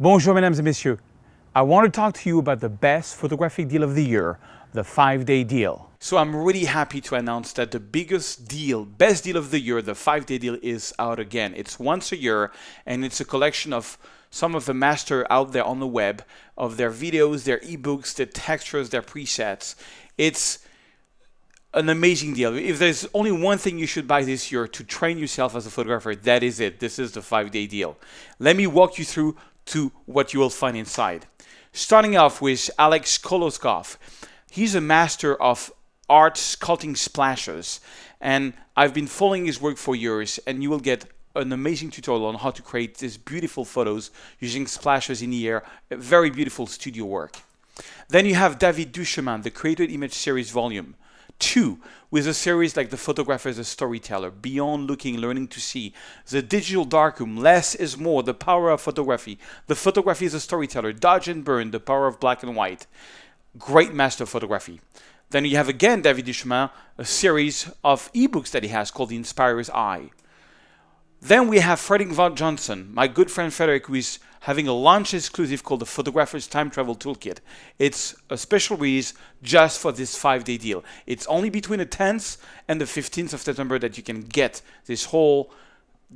Bonjour, mesdames et messieurs. I want to talk to you about the best photographic deal of the year, the 5-day deal. So I'm really happy to announce that the biggest deal, best deal of the year, the 5-day deal is out again. It's once a year, and it's a collection of some of the masters out there on the web, of their videos, their ebooks, their textures, their presets. It's an amazing deal. If there's only one thing you should buy this year to train yourself as a photographer, that is it. This is the 5-day deal. Let me walk you through to what you will find inside. Starting off with Alex Koloskov. He's a master of art sculpting splashes, and I've been following his work for years, and you will get an amazing tutorial on how to create these beautiful photos using splashes in the air. Very beautiful studio work. Then you have David Duchemin, the Created Image Series Volume 2, with a series like The Photographer as a Storyteller, Beyond Looking, Learning to See, The Digital Darkroom, Less is More, The Power of Photography, The Photography as a Storyteller, Dodge and Burn, The Power of Black and White. Great master of photography. Then you have again David Duchemin, a series of ebooks that he has called The Inspirer's Eye. Then we have Frederick Von Johnson, my good friend Frederick, who is having a launch exclusive called the Photographer's Time Travel Toolkit. It's a special release just for this 5-day deal. It's only between the 10th and the 15th of September that you can get this whole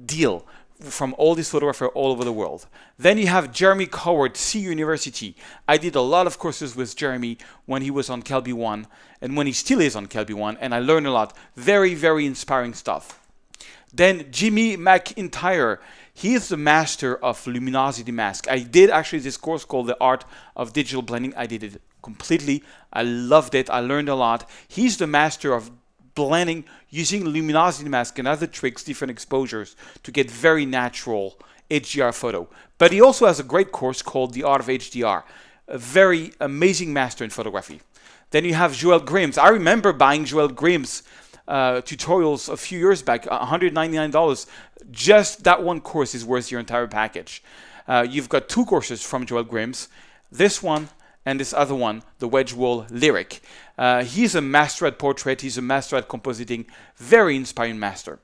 deal from all these photographers all over the world. Then you have Jeremy Coward, C University. I did a lot of courses with Jeremy when he was on Kelby One and when he still is on Kelby One, and I learned a lot. Very, very inspiring stuff. Then Jimmy McIntyre, he is the master of luminosity mask. I did actually this course called The Art of Digital Blending. I did it completely. I loved it. I learned a lot. He's the master of blending using luminosity mask and other tricks, different exposures to get very natural HDR photo. But he also has a great course called The Art of HDR. A very amazing master in photography. Then you have Joel Grimm's. I remember buying Joel Grimm's tutorials a few years back, $199. Just that one course is worth your entire package. You've got two courses from Joel Grimm's, this one and this other one, the Wedge Wall Lyric. He's a master at portrait, he's a master at compositing, very inspiring master.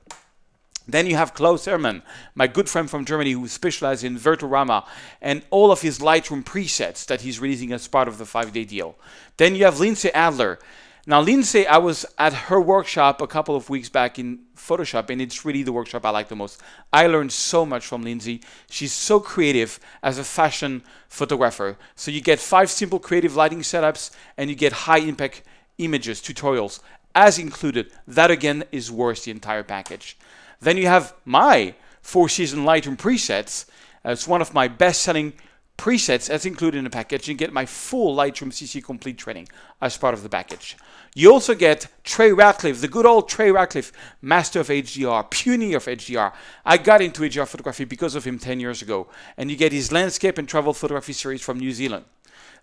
Then you have Klaus Hermann, my good friend from Germany who specializes in Vertorama and all of his Lightroom presets that he's releasing as part of the 5-day deal. Then you have Lindsay Adler. Now, Lindsay, I was at her workshop a couple of weeks back in Photoshop, and it's really the workshop I like the most. I learned so much from Lindsay. She's so creative as a fashion photographer. So you get 5 simple creative lighting setups, and you get high-impact images, tutorials, as included. That, again, is worth the entire package. Then you have my 4-season Lightroom presets. It's one of my best-selling presets as included in the package. You get my full Lightroom CC Complete training as part of the package. You also get Trey Ratcliffe, the good old Trey Ratcliffe, master of HDR, pioneer of HDR. I got into HDR photography because of him 10 years ago. And you get his landscape and travel photography series from New Zealand.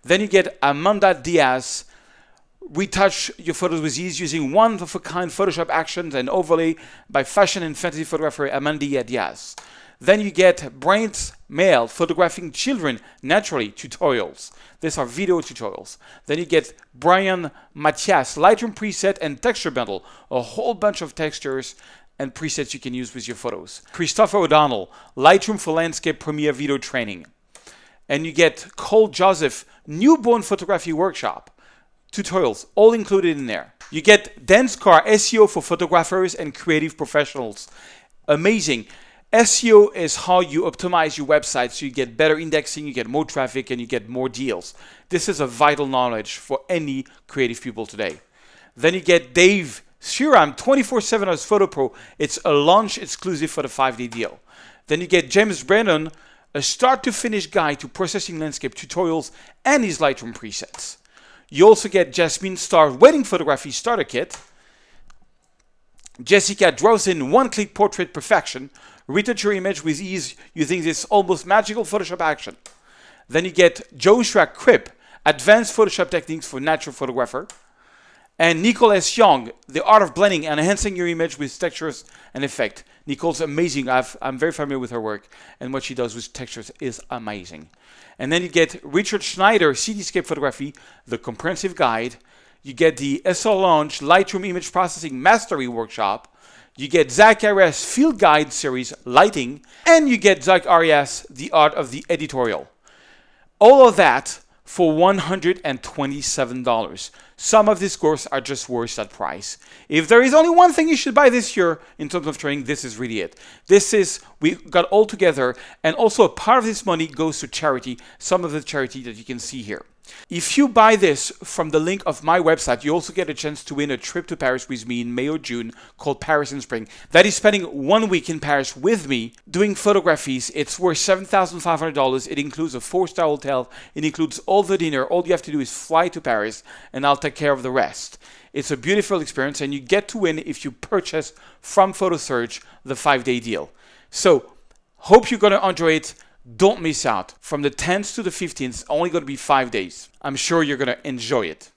Then you get Amanda Diaz, retouch your photos with ease using one-of-a-kind Photoshop actions and overlay by fashion and fantasy photographer Amanda Diaz. Then you get Brent Mail, photographing children naturally tutorials. These are video tutorials. Then you get Brian Mathias, Lightroom preset and texture bundle, a whole bunch of textures and presets you can use with your photos. Christopher O'Donnell, Lightroom for Landscape Premiere Video Training. And you get Cole Joseph, Newborn Photography Workshop, tutorials, all included in there. You get Dan Scar, SEO for photographers and creative professionals. Amazing. SEO is how you optimize your website so you get better indexing, you get more traffic, and you get more deals. This is a vital knowledge for any creative people today. Then you get Dave Shiram, 24/7 as Photo Pro. It's a launch exclusive for the 5-day deal. Then you get James Brennan, a start-to-finish guide to processing landscape tutorials and his Lightroom presets. You also get Jasmine Starr Wedding Photography Starter Kit. Jessica Drozin, One-Click Portrait Perfection. Retouch your image with ease using this almost magical Photoshop action. Then you get Joshua Kripp, Advanced Photoshop Techniques for Natural Photographer. And Nicole S. Young, The Art of Blending and Enhancing Your Image with Textures and Effect. Nicole's amazing. I'm very familiar with her work, and what she does with textures is amazing. And then you get Richard Schneider, Cityscape Photography, the comprehensive guide. You get the SL Launch Lightroom Image Processing Mastery Workshop. You get Zach Arias Field Guide Series Lighting. And you get Zach Arias The Art of the Editorial. All of that for $127. Some of these courses are just worth that price. If there is only one thing you should buy this year in terms of training, this is really it. We got all together, and also a part of this money goes to charity, some of the charity that you can see here. If you buy this from the link of my website, you also get a chance to win a trip to Paris with me in May or June called Paris in Spring. That is spending 1 week in Paris with me doing photographies. It's worth $7,500. It includes a 4-star hotel. It includes all the dinner. All you have to do is fly to Paris and I'll take care of the rest. It's a beautiful experience and you get to win if you purchase from Serge the 5-day deal. So, hope you're going to enjoy it. Don't miss out. From the 10th to the 15th, only going to be 5 days. I'm sure you're going to enjoy it.